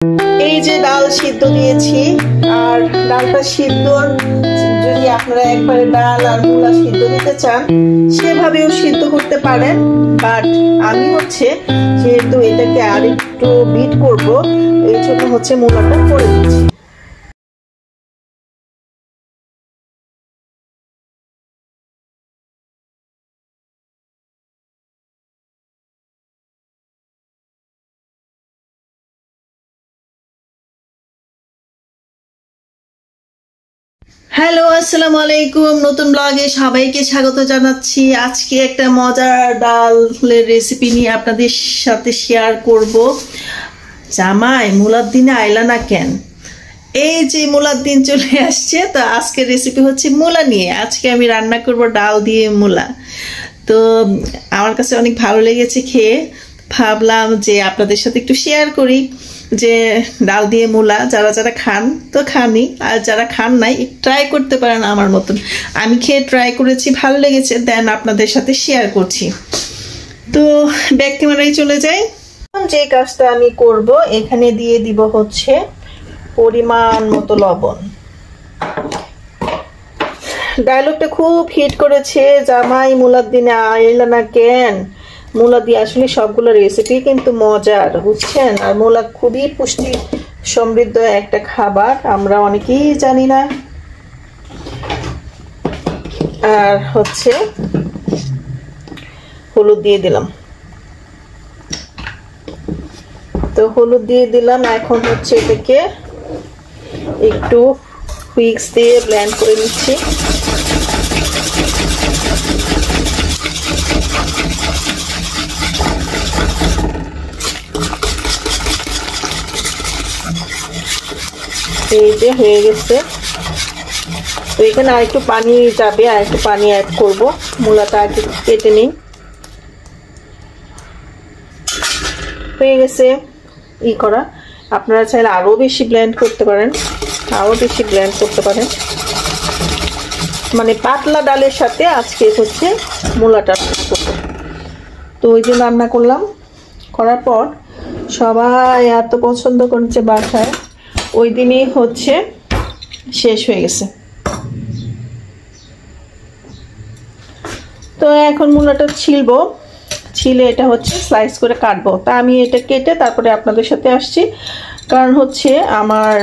এই যে ডাল সিদ্ধ দিয়েছি, আর ডালটা সিদ্ধ যদি আপনারা একবারে ডাল আর মূলা সিদ্ধ দিতে চান সেভাবেও সিদ্ধ করতে পারেন, বাট আমি যেহেতু এটাকে আর একটু বিট করব এই জন্য মূলাটা করে দিচ্ছি। হ্যালো, আসসালামু আলাইকুম। নতুন ব্লগে সবাইকে স্বাগত জানাচ্ছি। আজকে একটা মজার ডালের রেসিপি নিয়ে আপনাদের সাথে শেয়ার করব। জামাই মূলার দিনে আইলা না কেন? এই যে মূলার দিন চলে আসছে, তো আজকের রেসিপি মূলা নিয়ে। আজকে আমি রান্না করব ডাল দিয়ে মূলা। তো আমার কাছে অনেক ভালো লেগেছে খেয়ে, ভাবলাম যে আপনাদের সাথে একটু শেয়ার করি যে ডাল দিয়ে মূলা যারা যারা খান তো খানি, আর যারা খান নাই ট্রাই করতে পারেন আমার মতন। আমি খেয়ে ট্রাই করেছি, ভালো লেগেছে, দেন আপনাদের সাথে শেয়ার করছি। তো ব্যাক ক্যামেরায় চলে যাই। যে কাজটা আমি করব, এখানে দিয়ে দিব পরিমাণ মতো লবণ। ডায়লগটা খুব হিট করেছে, জামাই মূলার দিনে আইলা না কেন। মূলা দিয়ে আসলে সবগুলো রেসিপি কিন্তু মজার, বুঝছেন। আর মূলা খুবই পুষ্টি সমৃদ্ধ একটা খাবার, আমরা অনেকেই জানি না। আর হলুদ দিয়ে দিলাম। তো হলুদ দিয়ে দিলাম। এখন এটাকে একটু হুইক্স দিয়ে ব্লেন্ড করে নিচ্ছি। এই যে হয়ে গেছে। তো এখানে আর একটু পানি যাবে, আর একটু পানি অ্যাড করব। মূলাটা আগে কেটে নিই। হয়ে গেছে করা। আপনারা চাইলে আরো বেশি ব্লেন্ড করতে পারেন, মানে পাতলা ডালের সাথে আজকে মূলাটা করব। তো ওই যে রান্না করলাম, করার পর সবাই এত পছন্দ করেছে বাসায়, ওই দিনই শেষ হয়ে গেছে। তো এখন মূলাটা ছিলে এটা স্লাইস করে কাটবো। তা আমি এটা কেটে তারপরে আপনাদের সাথে আসছি, কারণ আমার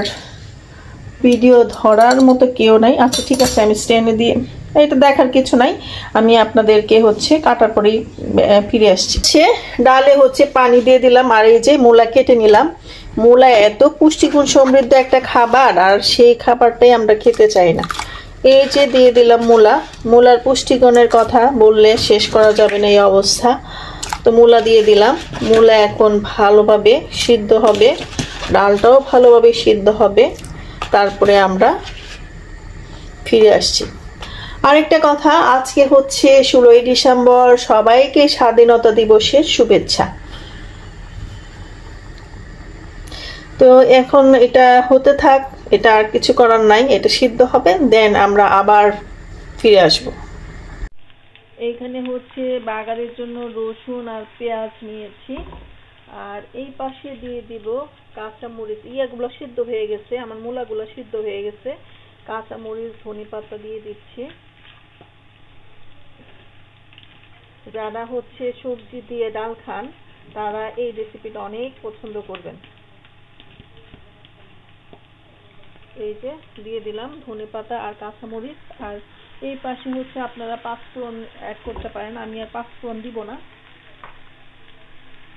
ভিডিও ধরার মতো কেউ নাই। আচ্ছা ঠিক আছে, আমি স্ট্যান্ডে দিয়ে, এটা দেখার কিছু নাই, আমি আপনাদেরকে কাটার পরেই ফিরে আসছি। ডালে পানি দিয়ে দিলাম, আর এই যে মূলা কেটে নিলাম। মূলা এত পুষ্টিগুণ সমৃদ্ধ একটা খাবার, আর সেই খাবারটাই আমরা খেতে চাই না। এই যে দিয়ে দিলাম মূলার পুষ্টিগুণের কথা বললে শেষ করা যাবে না এই অবস্থা। তো মূলা দিয়ে দিলাম। মূলা এখন ভালোভাবে সিদ্ধ হবে, ডালটাও ভালোভাবে সিদ্ধ হবে, তারপরে আমরা ফিরে আসছি। আরেকটা কথা, আজকে 16ই ডিসেম্বর, সবাইকে স্বাধীনতা দিবসের শুভেচ্ছা। তো এখন এটা হতে থাক, এটা আর কিছু করার নাই, এটা সিদ্ধ হবে, দেন আমরা আবার ফিরে আসব। এইখানে বাগারের জন্য রসুন আর পেঁয়াজ নিয়েছি, আর এই পাশে দিয়ে দিব কাঁচা মরিচ। ইয়াগুলো সিদ্ধ হয়ে গেছে, আমার মূলাগুলো সিদ্ধ হয়ে গেছে। কাঁচা মরিচ, ধনেপাতা দিয়ে দিচ্ছি। যারা সবজি দিয়ে ডাল খান তারা এই রেসিপিটা অনেক পছন্দ করবেন। এই যে দিয়ে দিলাম ধনেপাতা আর কাঁচামরিচ। আর এই পাশে আপনারা পাঁচফোড়ন অ্যাড করতে পারেন, আমি আর পাঁচফোড়ন দিব না।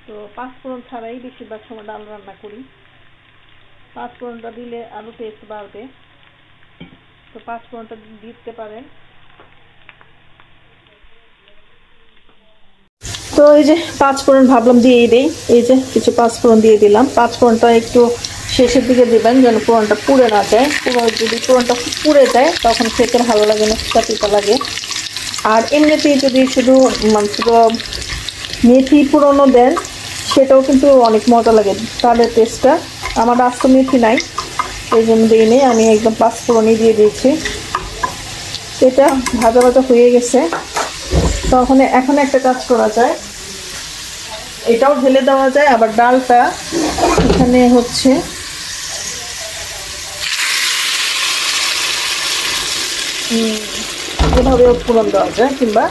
তো পাঁচফোড়ন ছাড়াই বেশিরভাগ সময় ডাল রান্না করি। পাঁচফোড়নটা দিলে আরো টেস্ট বাড়বে, তো পাঁচফোড়নটা দিতে পারেন। তো এই যে পাঁচফোড়ন ভাবলাম দিয়েই দেই, এই যে কিছু পাঁচফোড়ন দিয়ে দিলাম। পাঁচফোড়নটা একটু শেষের দিকে দিবেন যেন ফোড়নটা পুড়ে না যায়। যদি ফোড়নটা পুড়ে যায় তখন খেতে ভালো লাগে না, তিতা লাগে। আর এমনিতেই যদি শুধু মেথি পুরনো দেন সেটাও কিন্তু অনেক মজা লাগে ডালের টেস্টটা। আমার আস্ত মেথি নাই, এই জন্য দিয়ে নেই, আমি একদম পাঁচফোড়নই দিয়ে দিয়েছি। এটা ভাজা ভাজা হয়ে গেছে। তখন এখন একটা কাজ করা যায়, এটাও ঢেলে দেওয়া যায়। আবার ডালটা এখানে হচ্ছে এভাবেও ফোড়ন দেওয়া যায়, কিংবা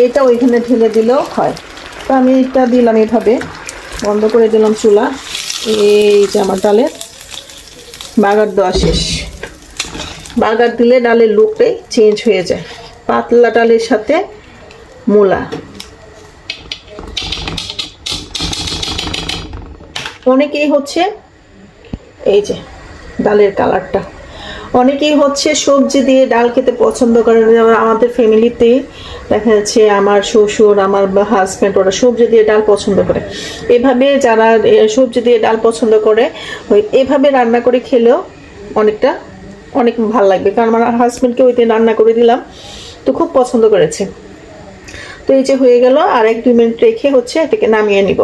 এটা ওইখানে ঢেলে দিলেও হয়। তো আমি এটা দিলাম, এভাবে বন্ধ করে দিলাম চুলা। এই যে আমার ডালের বাগার দেওয়া শেষ। বাগার দিলে ডালের লুকটাই চেঞ্জ হয়ে যায়। পাতলা ডালের সাথে মূলা। অনেকেই হচ্ছে এই যে ডালের কালারটা, অনেকেই হচ্ছে সবজি দিয়ে ডাল খেতে পছন্দ করে। আমাদের ফ্যামিলিতে দেখা যাচ্ছে আমার শ্বশুর, আমার হাজব্যান্ড, ওরা সবজি দিয়ে ডাল পছন্দ করে। এভাবে যারা সবজি দিয়ে ডাল পছন্দ করে, এভাবে রান্না করে খেলেও অনেক ভালো লাগবে। কারণ আমার হাজব্যান্ডকে ওই দিন রান্না করে দিলাম, তো খুব পছন্দ করেছে। তো এই যে হয়ে গেল, আর 1-2 মিনিট রেখে হচ্ছে এটাকে নামিয়ে নিব।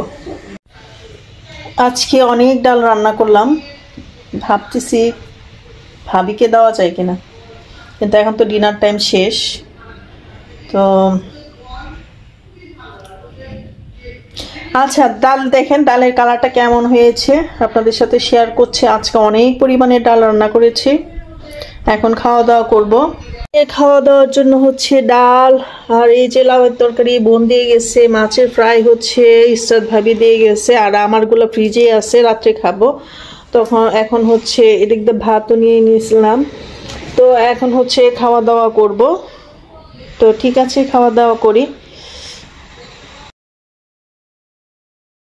আজকে অনেক ডাল রান্না করলাম, ভাবতেছি ভাবিকে দেওয়া যায় কিনা, কিন্তু এখন তো ডিনার টাইম শেষ। তো আচ্ছা, ডাল দেখেন ডালের কালারটা কেমন হয়েছে, আপনাদের সাথে শেয়ার করছি। আজকে অনেক পরিমাণে ডাল রান্না করেছি। এখন খাওয়া দাওয়া করব। খাওয়া দাওয়ার জন্য হচ্ছে ডাল, আর এই যে লাউয়ের তরকারি বোন দিয়ে গেছে, মাছের ফ্রাই হচ্ছে ইসরাত ভাবি দিয়ে গেছে, আর আমারগুলো ফ্রিজে আছে, রাত্রে খাবো। এখন হচ্ছে এদিক দিয়ে ভাতও নিয়ে নিয়েছিলাম। তো এখন হচ্ছে খাওয়া দাওয়া করব। তো ঠিক আছে, খাওয়া দাওয়া করি।